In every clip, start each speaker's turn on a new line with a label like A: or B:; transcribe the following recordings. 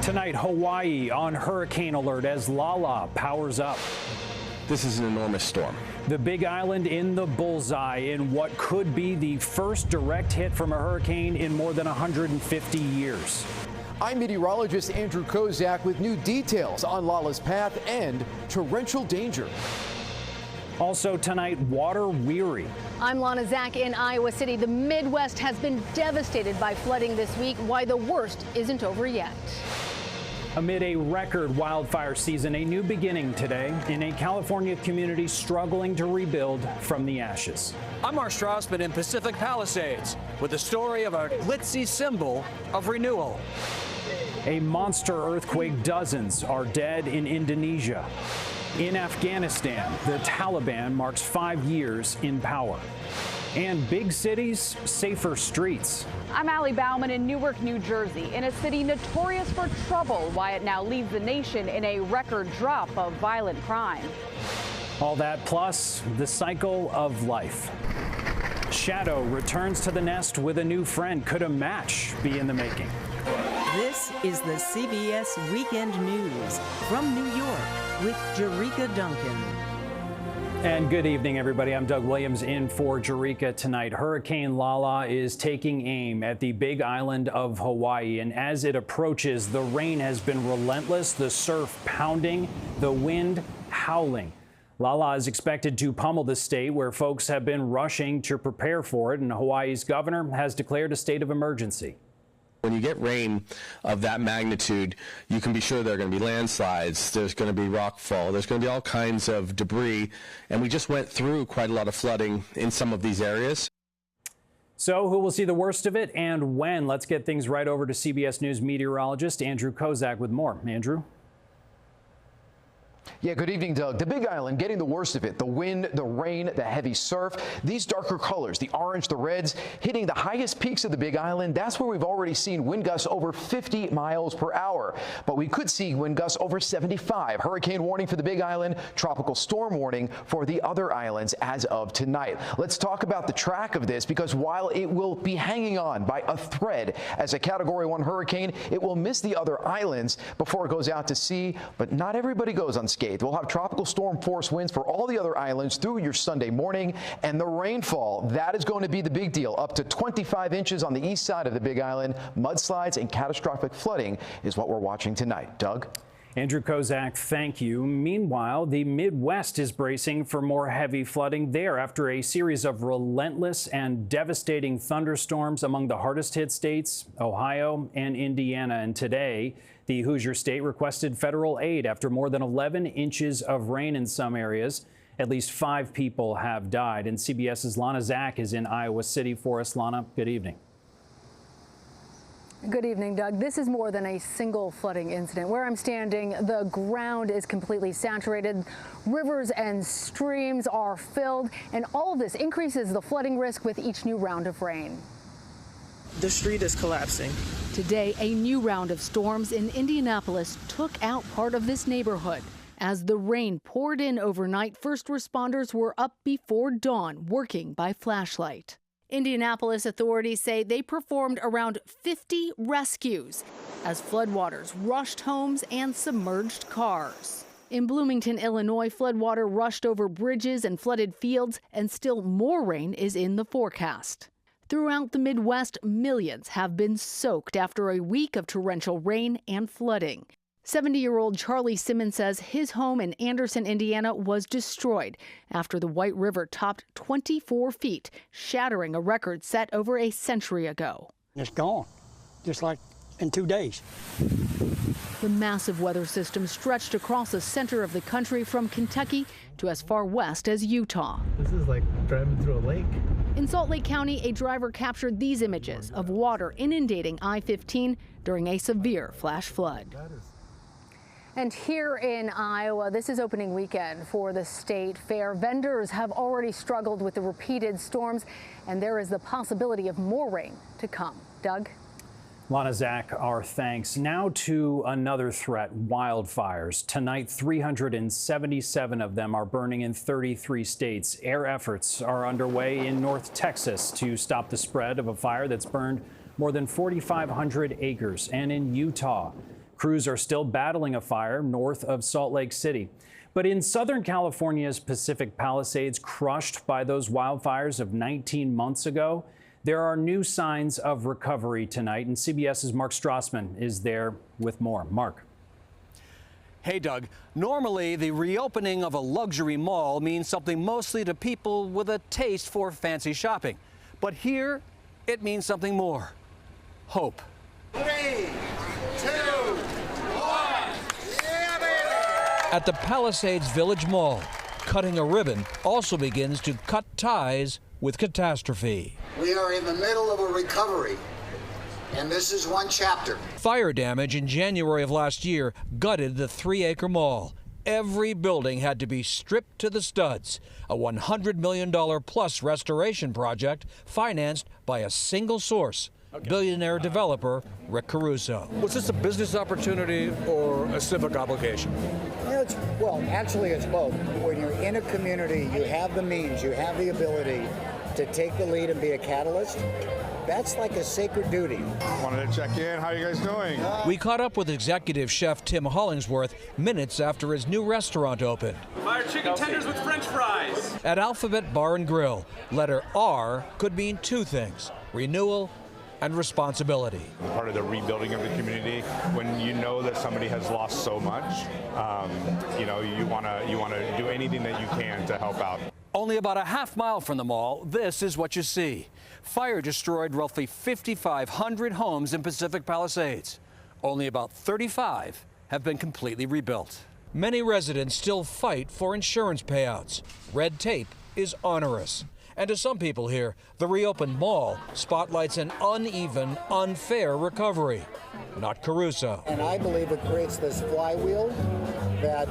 A: Tonight, Hawaii on hurricane alert as Lala powers up.
B: This is an enormous storm.
A: The Big Island in the bullseye in what could be the first direct hit from a hurricane in more than 150 years.
C: I'm meteorologist Andrew Kozak with new details on Lala's path and torrential danger.
A: Also tonight, water weary.
D: I'm Lana Zach in Iowa City. The Midwest has been devastated by flooding this week. Why the worst isn't over yet.
A: Amid a record wildfire season, a new beginning today in a California community struggling to rebuild from the ashes.
E: I'm Mark Strassman in Pacific Palisades with the story of a glitzy symbol of renewal.
A: A monster earthquake, dozens are dead in Indonesia. In Afghanistan, the Taliban marks 5 years in power. And big cities, safer streets.
F: I'm Allie Bauman in Newark, New Jersey, in a city notorious for trouble, why it now leads the nation in a record drop of violent crime.
A: All that plus the cycle of life. Shadow returns to the nest with a new friend. Could a match be in the making?
G: This is the CBS Weekend News from New York with Jerika Duncan.
A: And good evening, everybody. I'm Doug Williams in for Jerika tonight. Hurricane Lala is taking aim at the Big Island of Hawaii, and as it approaches, the rain has been relentless, the surf pounding, the wind howling. Lala is expected to pummel the state, where folks have been rushing to prepare for it, and Hawaii's governor has declared a state of emergency.
B: When you get rain of that magnitude, you can be sure there are going to be landslides, there's going to be rockfall, there's going to be all kinds of debris, and we just went through quite a lot of flooding in some of these areas.
A: So who will see the worst of it and when? Let's get things right over to CBS News meteorologist Andrew Kozak with more. Andrew?
C: Yeah, good evening, Doug. The Big Island getting the worst of it. The wind, the rain, the heavy surf. These darker colors, the orange, the reds, hitting the highest peaks of the Big Island. That's where we've already seen wind gusts over 50 miles per hour. But we could see wind gusts over 75. Hurricane warning for the Big Island, tropical storm warning for the other islands as of tonight. Let's talk about the track of this, because while it will be hanging on by a thread as a Category 1 hurricane, it will miss the other islands before it goes out to sea. But not everybody goes unscathed. We'll have tropical storm force winds for all the other islands through your Sunday morning, and the rainfall, that is going to be the big deal. Up to 25 inches on the east side of the Big Island. Mudslides and catastrophic flooding is what we're watching tonight. Doug?
A: Andrew Kozak, thank you. Meanwhile, the Midwest is bracing for more heavy flooding there after a series of relentless and devastating thunderstorms among the hardest hit states, Ohio and Indiana. And today, the Hoosier State requested federal aid after more than 11 inches of rain in some areas. At least 5 people have died. And CBS's Lana Zach is in Iowa City for us. Lana, good evening.
D: Good evening, Doug. This is more than a single flooding incident. Where I'm standing, the ground is completely saturated. Rivers and streams are filled, and all of this increases the flooding risk with each new round of rain.
H: The street is collapsing.
D: Today, a new round of storms in Indianapolis took out part of this neighborhood. As the rain poured in overnight, first responders were up before dawn, working by flashlight. Indianapolis authorities say they performed around 50 rescues as floodwaters rushed homes and submerged cars. In Bloomington, Illinois, floodwater rushed over bridges and flooded fields, and still more rain is in the forecast. Throughout the Midwest, millions have been soaked after a week of torrential rain and flooding. 70-year-old Charlie Simmons says his home in Anderson, Indiana was destroyed after the White River topped 24 feet, shattering a record set over a century ago.
I: It's gone, just like in 2 days.
D: The massive weather system stretched across the center of the country from Kentucky to as far west as Utah.
J: This is like driving through a lake.
D: In Salt Lake County, a driver captured these images of water inundating I-15 during a severe flash flood. And here in Iowa, this is opening weekend for the state fair. Vendors have already struggled with the repeated storms, and there is the possibility of more rain to come. Doug?
A: Lana Zach, our thanks. Now to another threat, wildfires. Tonight, 377 of them are burning in 33 states. Air efforts are underway in North Texas to stop the spread of a fire that's burned more than 4,500 acres. And in Utah, Crews are still battling a fire north of Salt Lake City. But in Southern California's Pacific Palisades, crushed by those wildfires of 19 months ago, there are new signs of recovery tonight, and CBS's Mark Strassman is there with more. Mark.
E: Hey, Doug. Normally, the reopening of a luxury mall means something mostly to people with a taste for fancy shopping. But here, it means something more. Hope.
K: 3, 2, 1. Yeah, baby!
E: At the Palisades Village Mall, cutting a ribbon also begins to cut ties with catastrophe.
K: We are in the middle of a recovery, and this is one chapter.
E: Fire damage in January of last year gutted the 3-acre mall. Every building had to be stripped to the studs. A $100 million plus restoration project financed by a single source, billionaire developer Rick Caruso. Was this a business opportunity or a civic obligation?
L: Well, actually, it's both. When you're in a community, you have the means, you have the ability to take the lead and be a catalyst. That's like a sacred duty.
M: Wanted to check in. How are you guys doing?
E: We caught up with executive chef Tim Hollingsworth minutes after his new restaurant opened.
N: Fire chicken tenders with French fries.
E: At Alphabet Bar and Grill, letter R could mean two things: renewal and responsibility.
M: Part of the rebuilding of the community, when you know that somebody has lost so much, you want to do anything that you can to help out.
E: Only about a half mile from the mall, this is what you see. Fire destroyed roughly 5,500 homes in Pacific Palisades. Only about 35 have been completely rebuilt. Many residents still fight for insurance payouts. Red tape is onerous. And to some people here, the reopened mall spotlights an uneven, unfair recovery. Not Caruso.
L: And I believe it creates this flywheel that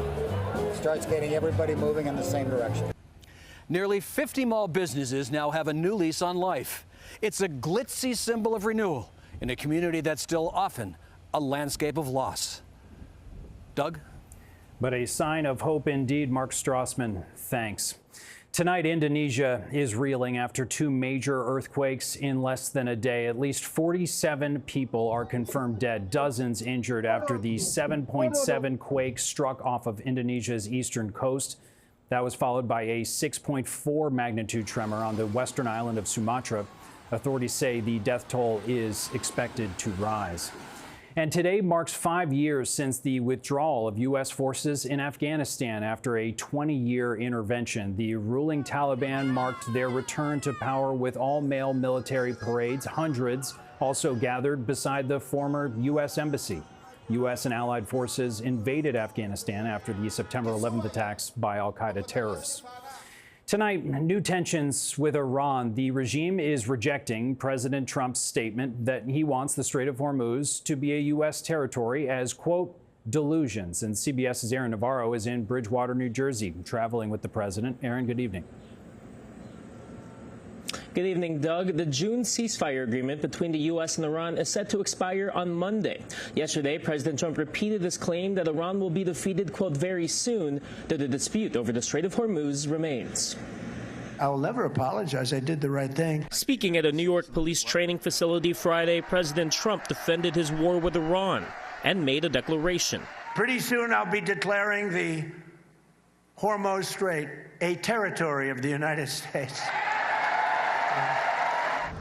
L: starts getting everybody moving in the same direction.
E: Nearly 50 mall businesses now have a new lease on life. It's a glitzy symbol of renewal in a community that's still often a landscape of loss. Doug?
A: But a sign of hope indeed, Mark Strassman. Thanks. Tonight, Indonesia is reeling after 2 major earthquakes in less than a day. At least 47 people are confirmed dead, dozens injured after the 7.7 quake struck off of Indonesia's eastern coast. That was followed by a 6.4 magnitude tremor on the western island of Sumatra. Authorities say the death toll is expected to rise. And today marks 5 years since the withdrawal of U.S. forces in Afghanistan after a 20-year intervention. The ruling Taliban marked their return to power with all-male military parades. Hundreds also gathered beside the former U.S. embassy. U.S. and allied forces invaded Afghanistan after the September 11th attacks by al-Qaeda terrorists. Tonight, new tensions with Iran. The regime is rejecting President Trump's statement that he wants the Strait of Hormuz to be a U.S. territory as, quote, delusions. And CBS's Aaron Navarro is in Bridgewater, New Jersey, traveling with the president. Aaron, good evening.
O: Good evening, Doug. The June ceasefire agreement between the U.S. and Iran is set to expire on Monday. Yesterday, President Trump repeated his claim that Iran will be defeated, quote, very soon, though the dispute over the Strait of Hormuz remains.
P: I will never apologize. I did the right thing.
O: Speaking at a New York police training facility Friday, President Trump defended his war with Iran and made a declaration.
P: Pretty soon I'll be declaring the Hormuz Strait a territory of the United States.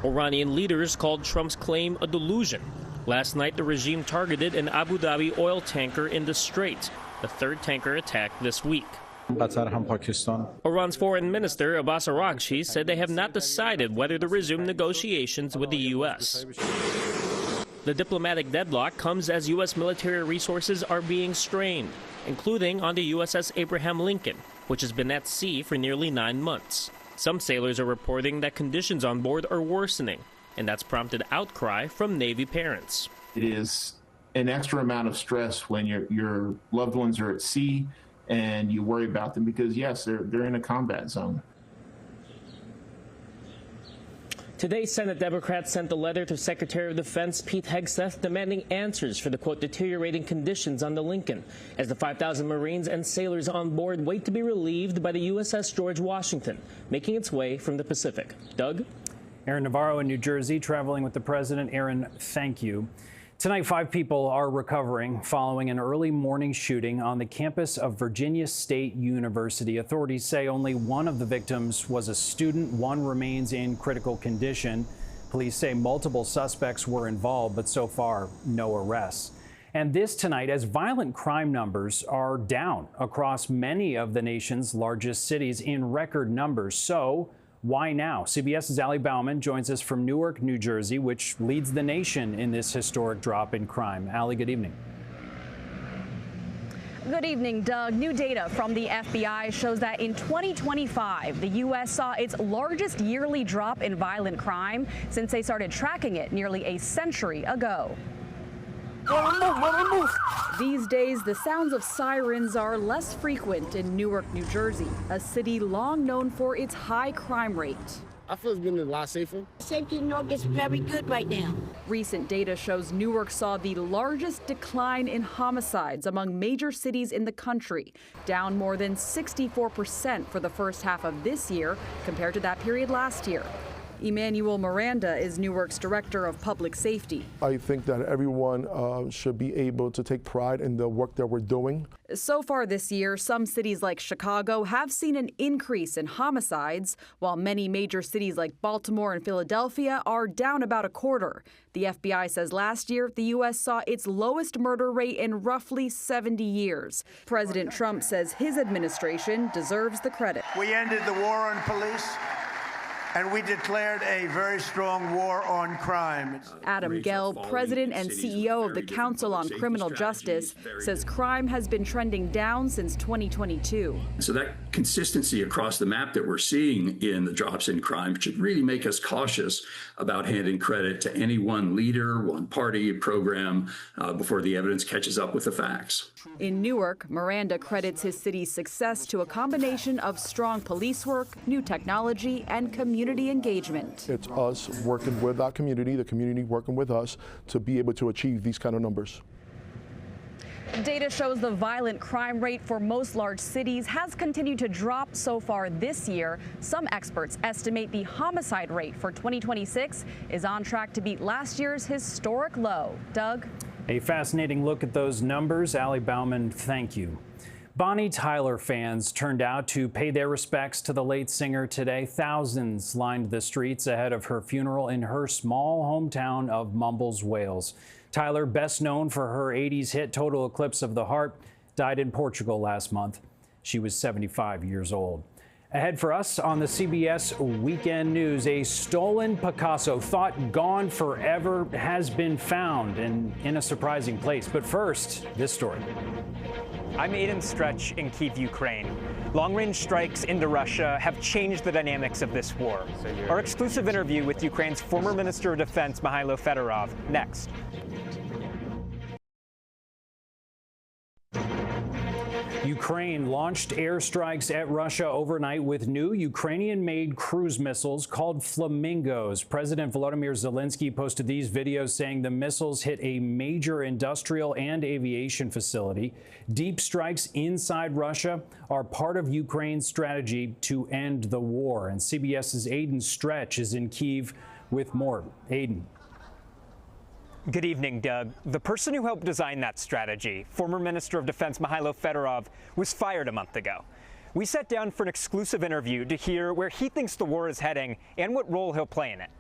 O: Iranian leaders called Trump's claim a delusion. Last night, the regime targeted an Abu Dhabi oil tanker in the Strait, the third tanker attack this week. Iran's foreign minister Abbas Araghchi said they have not decided whether to resume negotiations with the U.S. The diplomatic deadlock comes as U.S. military resources are being strained, including on the USS Abraham Lincoln, which has been at sea for nearly 9 months. Some sailors are reporting that conditions on board are worsening, and that's prompted outcry from Navy parents.
Q: It is an extra amount of stress when your loved ones are at sea and you worry about them because, yes, they're in a combat zone.
O: Today, Senate Democrats sent a letter to Secretary of Defense Pete Hegseth demanding answers for the, quote, deteriorating conditions on the Lincoln, as the 5,000 Marines and sailors on board wait to be relieved by the USS George Washington, making its way from the Pacific. Doug?
A: Aaron Navarro in New Jersey, traveling with the president. Aaron, thank you. Tonight, 5 people are recovering following an early morning shooting on the campus of Virginia State University. Authorities say only one of the victims was a student. One remains in critical condition. Police say multiple suspects were involved, but so far, no arrests. And this tonight, as violent crime numbers are down across many of the nation's largest cities in record numbers. So why now? CBS's Ali Bauman joins us from Newark, New Jersey, which leads the nation in this historic drop in crime. Ali, good evening.
F: Good evening, Doug. New data from the FBI shows that in 2025, the U.S. saw its largest yearly drop in violent crime since they started tracking it nearly a century ago. These days, the sounds of sirens are less frequent in Newark, New Jersey, a city long known for its high crime rate.
R: I feel it's been a lot safer. Safety in Newark is very good right now.
F: Recent data shows Newark saw the largest decline in homicides among major cities in the country, down more than 64% for the first half of this year compared to that period last year. Emmanuel Miranda is Newark's Director of Public Safety.
S: I think that everyone should be able to take pride in the work that we're doing.
F: So far this year, some cities like Chicago have seen an increase in homicides, while many major cities like Baltimore and Philadelphia are down about a quarter. The FBI says last year, the U.S. saw its lowest murder rate in roughly 70 years. President Trump says his administration deserves the credit.
P: We ended the war on police, and we declared a very strong war on crime.
F: Adam Gelb, president and CEO of the Council on Criminal Justice, says crime has been trending down since 2022.
T: So that consistency across the map that we're seeing in the drops in crime should really make us cautious about handing credit to any one leader, one party, program, before the evidence catches up with the facts.
F: In Newark, Miranda credits his city's success to a combination of strong police work, new technology, and community engagement.
S: It's us working with our community, the community working with us to be able to achieve these kind of numbers.
F: Data shows the violent crime rate for most large cities has continued to drop so far this year. Some experts estimate the homicide rate for 2026 is on track to beat last year's historic low. Doug?
A: A fascinating look at those numbers. Ali Bauman, thank you. Bonnie Tyler fans turned out to pay their respects to the late singer today. Thousands lined the streets ahead of her funeral in her small hometown of Mumbles, Wales. Tyler, best known for her 80s hit Total Eclipse of the Heart, died in Portugal last month. She was 75 years old. Ahead for us on the CBS Weekend News, a stolen Picasso thought gone forever has been found and in a surprising place. But first, this story.
U: I'm Aiden Stretch in Kyiv, Ukraine. Long-range strikes into Russia have changed the dynamics of this war. Our exclusive interview with Ukraine's former Minister of Defense, Mikhailo Fedorov, next.
A: Ukraine launched airstrikes at Russia overnight with new Ukrainian-made cruise missiles called Flamingos. President Volodymyr Zelensky posted these videos saying the missiles hit a major industrial and aviation facility. Deep strikes inside Russia are part of Ukraine's strategy to end the war. And CBS's Aiden Stretch is in Kyiv with more. Aiden.
U: Good evening, Doug. The person who helped design that strategy, former Minister of Defense Mikhailo Fedorov, was fired a month ago. We sat down for an exclusive interview to hear where he thinks the war is heading and what role he'll play in it.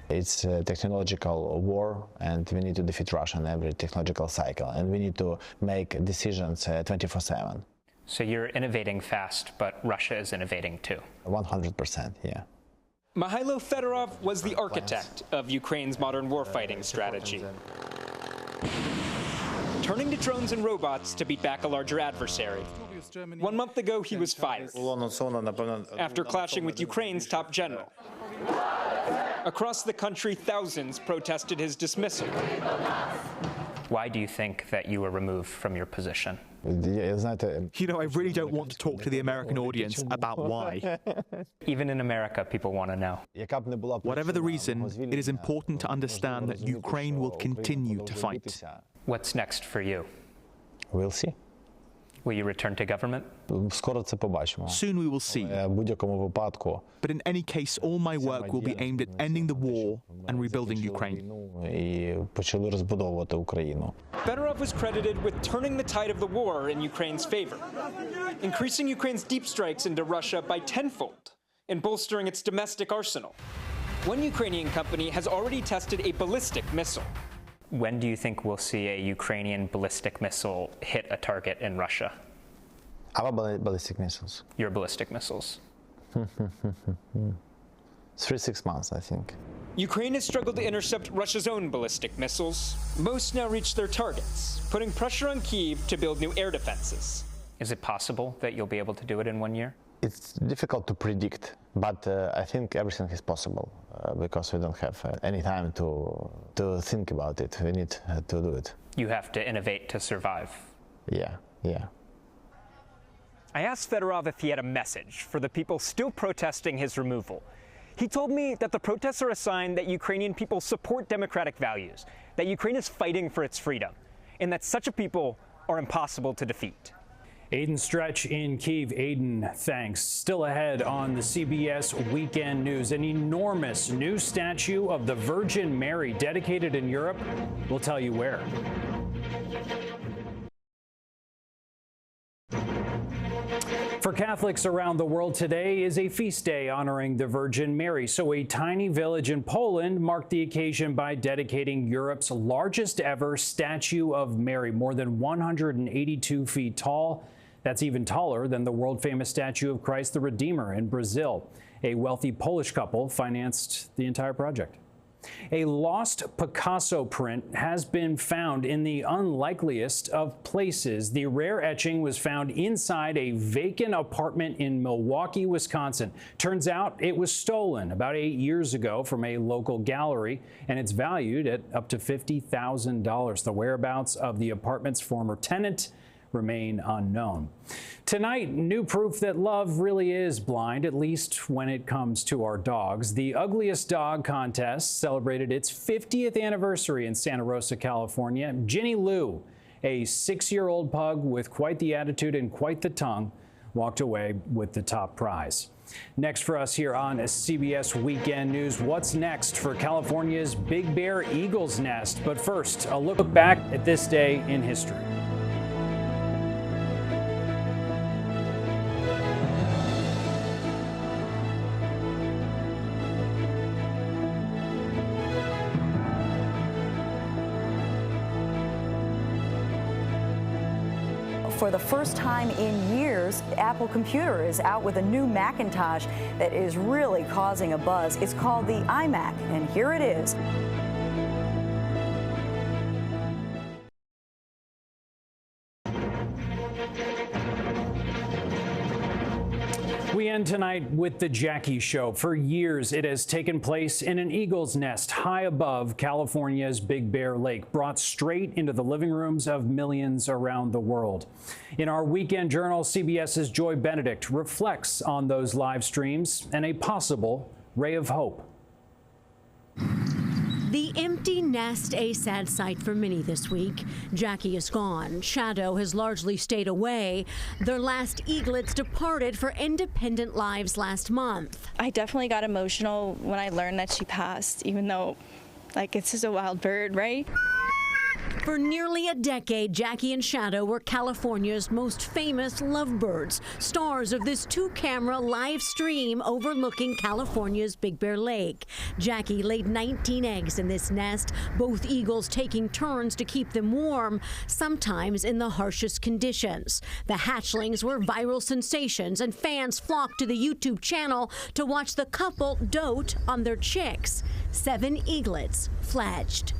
V: It's a technological war, and we need to defeat Russia in every technological cycle, and we need to make decisions 24/7.
U: So you're innovating fast, but Russia is innovating too.
V: 100%, yeah.
U: Mikhailo Fedorov was the architect of Ukraine's modern warfighting strategy, turning to drones and robots to beat back a larger adversary. 1 month ago, he was fired after clashing with Ukraine's top general. Across the country, thousands protested his dismissal. Why do you think that you were removed from your position?
W: You know, I really don't want to talk to the American audience about why.
U: Even in America, people want to know.
W: Whatever the reason, it is important to understand that Ukraine will continue to fight.
U: What's next for you?
V: We'll see.
B: Will you return to government?
V: Скоро це побачимо.
W: Soon we will see.
V: В будь-якому випадку.
W: But in any case, all my work will be aimed at ending the war and rebuilding Ukraine.
V: І почали розбудовувати Україну.
U: Fedorov was credited with turning the tide of the war in Ukraine's favor, increasing Ukraine's deep strikes into Russia by tenfold and bolstering its domestic arsenal. One Ukrainian company has already tested a ballistic missile.
B: When do you think we'll see a Ukrainian ballistic missile hit a target in Russia?
V: Our ballistic missiles.
B: Your ballistic missiles.
V: 3-6 months, I think.
U: Ukraine has struggled to intercept Russia's own ballistic missiles. Most now reach their targets, putting pressure on Kyiv to build new air defenses.
B: Is it possible that you'll be able to do it in 1 year?
V: It's difficult to predict, but I think everything is possible because we don't have any time to think about it. We need to do it.
B: You have to innovate to survive.
V: Yeah.
U: I asked Fedorov if he had a message for the people still protesting his removal. He told me that the protests are a sign that Ukrainian people support democratic values, that Ukraine is fighting for its freedom, and that such a people are impossible to defeat.
A: Aidan Stretch in Kyiv. Aidan, thanks. Still ahead on the CBS Weekend News, an enormous new statue of the Virgin Mary dedicated in Europe. We'll tell you where. For Catholics around the world, today is a feast day honoring the Virgin Mary. So a tiny village in Poland marked the occasion by dedicating Europe's largest ever statue of Mary, more than 182 feet tall. That's even taller than the world-famous statue of Christ the Redeemer in Brazil. A wealthy Polish couple financed the entire project. A lost Picasso print has been found in the unlikeliest of places. The rare etching was found inside a vacant apartment in Milwaukee, Wisconsin. Turns out it was stolen about 8 years ago from a local gallery, and it's valued at up to $50,000. The whereabouts of the apartment's former tenant remain unknown. Tonight, new proof that love really is blind, at least when it comes to our dogs. The Ugliest Dog contest celebrated its 50th anniversary in Santa Rosa, California. Ginny Lou, a 6-year-old pug with quite the attitude and quite the tongue, walked away with the top prize. Next for us here on CBS Weekend News, what's next for California's Big Bear Eagle's Nest? But first, a look back at this day in history.
C: For the first time in years, Apple Computer is out with a new Macintosh that is really causing a buzz. It's called the iMac, and here it is.
A: We end tonight with the Jackie Show. For years, it has taken place in an eagle's nest high above California's Big Bear Lake, brought straight into the living rooms of millions around the world. In our Weekend Journal, CBS's Joy Benedict reflects on those live streams and a possible ray of hope.
G: The empty nest, a sad sight for many this week. Jackie is gone. Shadow has largely stayed away. Their last eaglets departed for independent lives last month.
X: I definitely got emotional when I learned that she passed, even though, like, it's just a wild bird, right?
G: For nearly a decade, Jackie and Shadow were California's most famous lovebirds, stars of this 2-camera live stream overlooking California's Big Bear Lake. Jackie laid 19 eggs in this nest, both eagles taking turns to keep them warm, sometimes in the harshest conditions. The hatchlings were viral sensations, and fans flocked to the YouTube channel to watch the couple dote on their chicks. 7 eaglets fledged.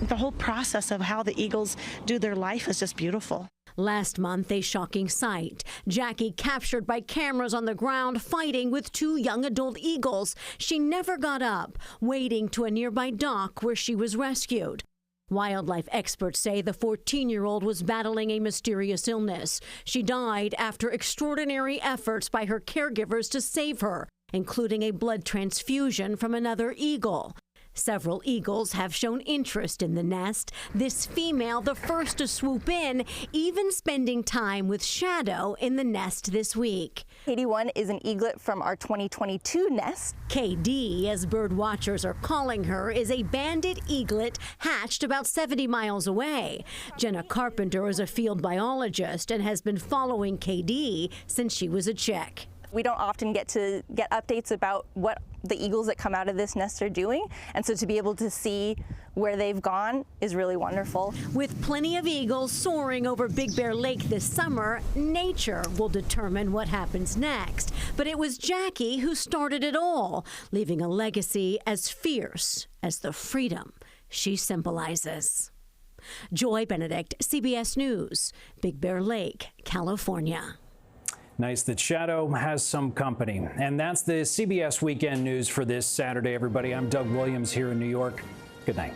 Y: The whole process of how the eagles do their life is just beautiful.
G: Last month, a shocking sight. Jackie captured by cameras on the ground fighting with 2 young adult eagles. She never got up, wading to a nearby dock where she was rescued. Wildlife experts say the 14-year-old was battling a mysterious illness. She died after extraordinary efforts by her caregivers to save her, including a blood transfusion from another eagle. Several eagles have shown interest in the nest. This female, the first to swoop in, even spending time with Shadow in the nest this week.
D: KD1 is an eaglet from our 2022 nest.
G: KD, as bird watchers are calling her, is a banded eaglet hatched about 70 miles away. Jenna Carpenter is a field biologist and has been following KD since she was a chick.
D: We don't often get updates about what the eagles that come out of this nest are doing, and so to be able to see where they've gone is really wonderful.
G: With plenty of eagles soaring over Big Bear Lake this summer, nature will determine what happens next. But it was Jackie who started it all, leaving a legacy as fierce as the freedom she symbolizes. Joy Benedict, CBS News, Big Bear Lake, California.
A: Nice that Shadow has some company. And that's the CBS Weekend News for this Saturday, everybody. I'm Doug Williams here in New York. Good night.